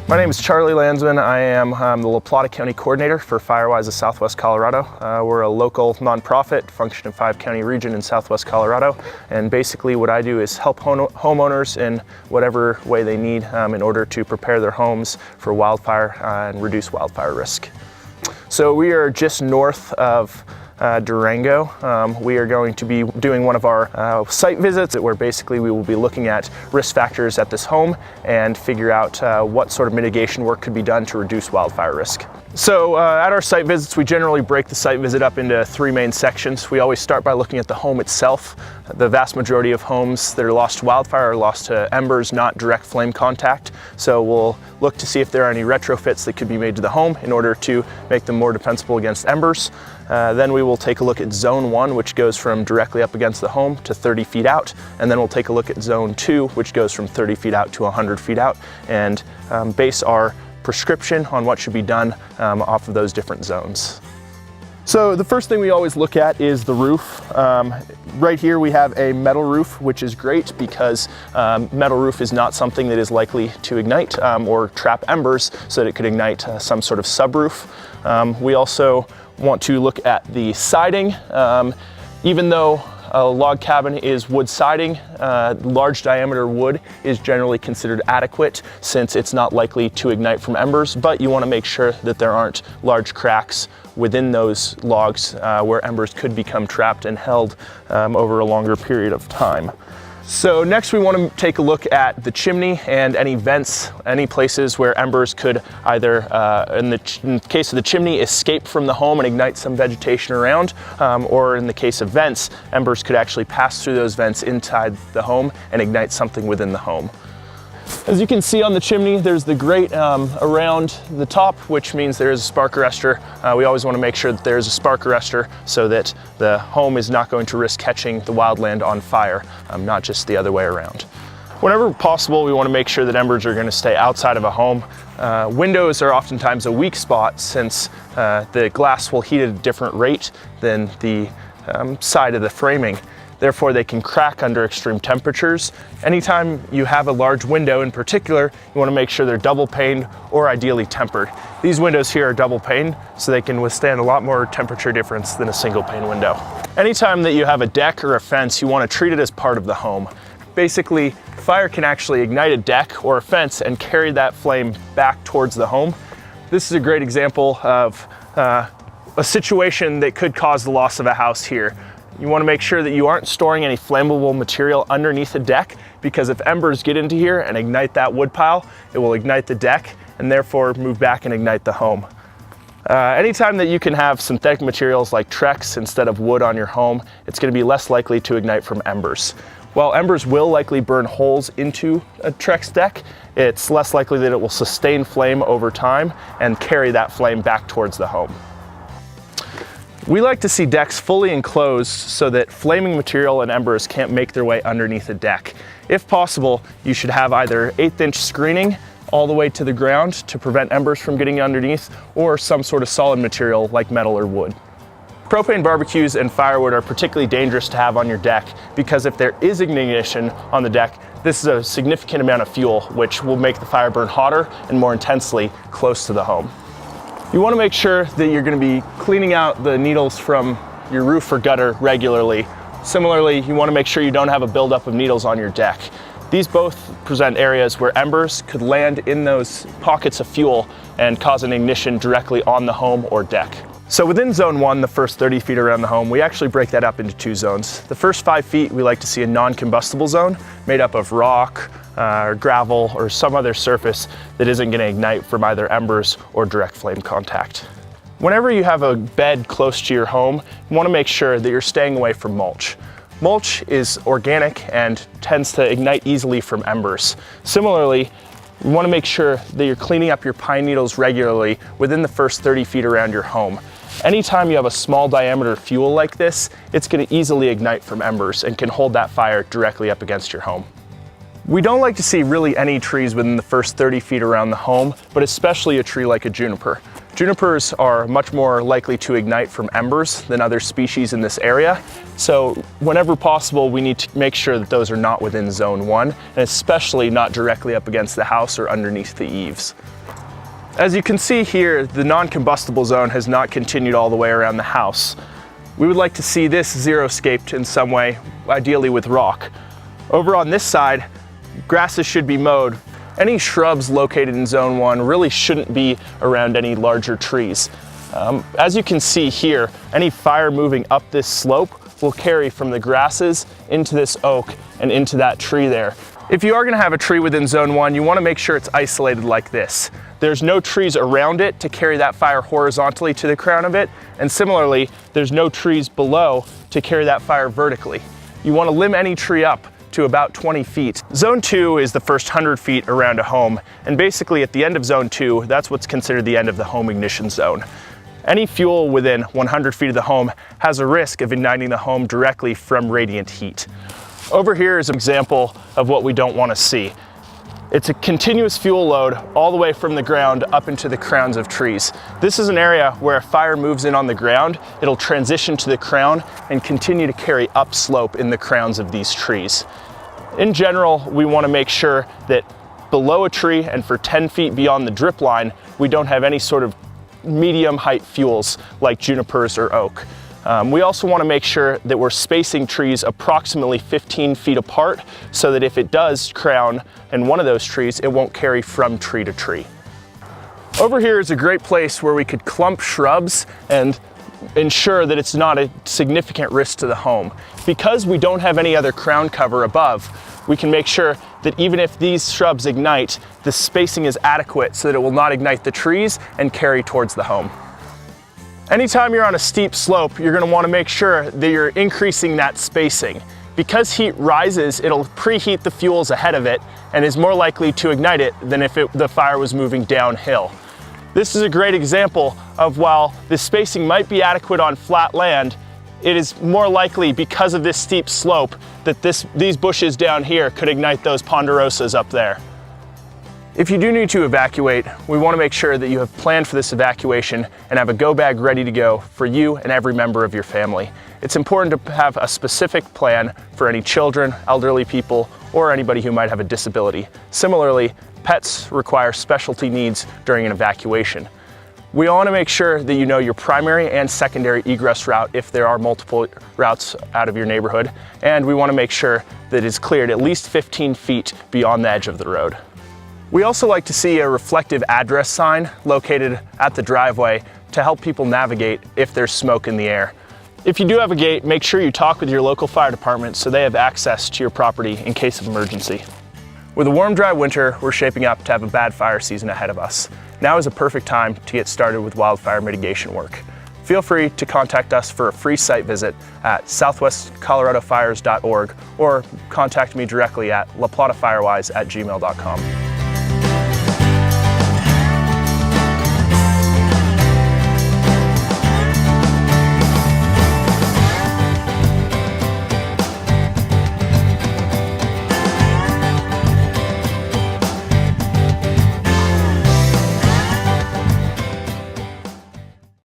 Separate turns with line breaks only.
My name is Charlie Landsman. I am the La Plata County Coordinator for FireWise of Southwest Colorado. We're a local nonprofit, function in 5-county region in Southwest Colorado. And basically what I do is help homeowners in whatever way they need in order to prepare their homes for wildfire and reduce wildfire risk. So we are just north of Durango. We are going to be doing one of our site visits where basically we will be looking at risk factors at this home and figure out what sort of mitigation work could be done to reduce wildfire risk. So at our site visits, we generally break the site visit up into 3 main sections. We always start by looking at the home itself. The vast majority of homes that are lost to wildfire are lost to embers, not direct flame contact. So we'll look to see if there are any retrofits that could be made to the home in order to make them more defensible against embers. Then we will take a look at Zone 1, which goes from directly up against the home to 30 feet out. And then we'll take a look at Zone 2, which goes from 30 feet out to 100 feet out, and base our prescription on what should be done off of those different zones. So the first thing we always look at is the roof. Right here we have a metal roof, which is great because metal roof is not something that is likely to ignite or trap embers, so that it could ignite some sort of subroof. We also want to look at the siding. Even though a log cabin is wood siding, large diameter wood is generally considered adequate since it's not likely to ignite from embers, but you want to make sure that there aren't large cracks within those logs where embers could become trapped and held over a longer period of time. So next we want to take a look at the chimney and any vents, any places where embers could either, in the case of the chimney, escape from the home and ignite some vegetation around, or in the case of vents, embers could actually pass through those vents inside the home and ignite something within the home. As you can see on the chimney, there's the grate around the top, which means there is a spark arrestor. We always want to make sure that there is a spark arrestor so that the home is not going to risk catching the wildland on fire, not just the other way around. Whenever possible, we want to make sure that embers are going to stay outside of a home. Windows are oftentimes a weak spot since the glass will heat at a different rate than the side of the framing. Therefore, they can crack under extreme temperatures. Anytime you have a large window in particular, you want to make sure they're double paned or ideally tempered. These windows here are double paned, so they can withstand a lot more temperature difference than a single pane window. Anytime that you have a deck or a fence, you want to treat it as part of the home. Basically, fire can actually ignite a deck or a fence and carry that flame back towards the home. This is a great example of a situation that could cause the loss of a house here. You want to make sure that you aren't storing any flammable material underneath the deck, because if embers get into here and ignite that wood pile, it will ignite the deck and therefore move back and ignite the home. Anytime that you can have synthetic materials like Trex instead of wood on your home, it's going to be less likely to ignite from embers. While embers will likely burn holes into a Trex deck, it's less likely that it will sustain flame over time and carry that flame back towards the home. We like to see decks fully enclosed so that flaming material and embers can't make their way underneath a deck. If possible, you should have either 1/8" screening all the way to the ground to prevent embers from getting underneath, or some sort of solid material like metal or wood. Propane barbecues and firewood are particularly dangerous to have on your deck because if there is ignition on the deck, this is a significant amount of fuel, which will make the fire burn hotter and more intensely close to the home. You want to make sure that you're going to be cleaning out the needles from your roof or gutter regularly. Similarly, you want to make sure you don't have a buildup of needles on your deck. These both present areas where embers could land in those pockets of fuel and cause an ignition directly on the home or deck. So within Zone 1, the first 30 feet around the home, we actually break that up into 2 zones. The first 5 feet, we like to see a non-combustible zone made up of rock, or gravel, or some other surface that isn't going to ignite from either embers or direct flame contact. Whenever you have a bed close to your home, you want to make sure that you're staying away from mulch. Mulch is organic and tends to ignite easily from embers. Similarly, you want to make sure that you're cleaning up your pine needles regularly within the first 30 feet around your home. Anytime you have a small diameter fuel like this, it's going to easily ignite from embers and can hold that fire directly up against your home. We don't like to see really any trees within the first 30 feet around the home, but especially a tree like a juniper. Junipers are much more likely to ignite from embers than other species in this area. So whenever possible, we need to make sure that those are not within zone 1, and especially not directly up against the house or underneath the eaves. As you can see here, the non-combustible zone has not continued all the way around the house. We would like to see this xeriscaped in some way, ideally with rock. Over on this side, grasses should be mowed. Any shrubs located in zone 1 really shouldn't be around any larger trees. As you can see here, any fire moving up this slope will carry from the grasses into this oak and into that tree there. If you are going to have a tree within zone 1, you want to make sure it's isolated like this. There's no trees around it to carry that fire horizontally to the crown of it, and similarly, there's no trees below to carry that fire vertically. You want to limb any tree up to about 20 feet. Zone 2 is the first 100 feet around a home, and basically at the end of zone 2, that's what's considered the end of the home ignition zone. Any fuel within 100 feet of the home has a risk of igniting the home directly from radiant heat. Over here is an example of what we don't want to see. It's a continuous fuel load all the way from the ground up into the crowns of trees. This is an area where if fire moves in on the ground, it'll transition to the crown and continue to carry upslope in the crowns of these trees. In general, we want to make sure that below a tree and for 10 feet beyond the drip line, we don't have any sort of medium height fuels like junipers or oak. We also want to make sure that we're spacing trees approximately 15 feet apart so that if it does crown in one of those trees, it won't carry from tree to tree. Over here is a great place where we could clump shrubs and ensure that it's not a significant risk to the home. Because we don't have any other crown cover above, we can make sure that even if these shrubs ignite, the spacing is adequate so that it will not ignite the trees and carry towards the home. Anytime you're on a steep slope, you're going to want to make sure that you're increasing that spacing. Because heat rises, it'll preheat the fuels ahead of it and is more likely to ignite it than if the fire was moving downhill. This is a great example of while the spacing might be adequate on flat land, it is more likely because of this steep slope that these bushes down here could ignite those ponderosas up there. If you do need to evacuate, we want to make sure that you have planned for this evacuation and have a go bag ready to go for you and every member of your family. It's important to have a specific plan for any children, elderly people, or anybody who might have a disability. Similarly, pets require specialty needs during an evacuation. We want to make sure that you know your primary and secondary egress route if there are multiple routes out of your neighborhood, and we want to make sure that it's cleared at least 15 feet beyond the edge of the road. We also like to see a reflective address sign located at the driveway to help people navigate if there's smoke in the air. If you do have a gate, make sure you talk with your local fire department so they have access to your property in case of emergency. With a warm, dry winter, we're shaping up to have a bad fire season ahead of us. Now is a perfect time to get started with wildfire mitigation work. Feel free to contact us for a free site visit at southwestcoloradofires.org or contact me directly at laplatafirewise@gmail.com.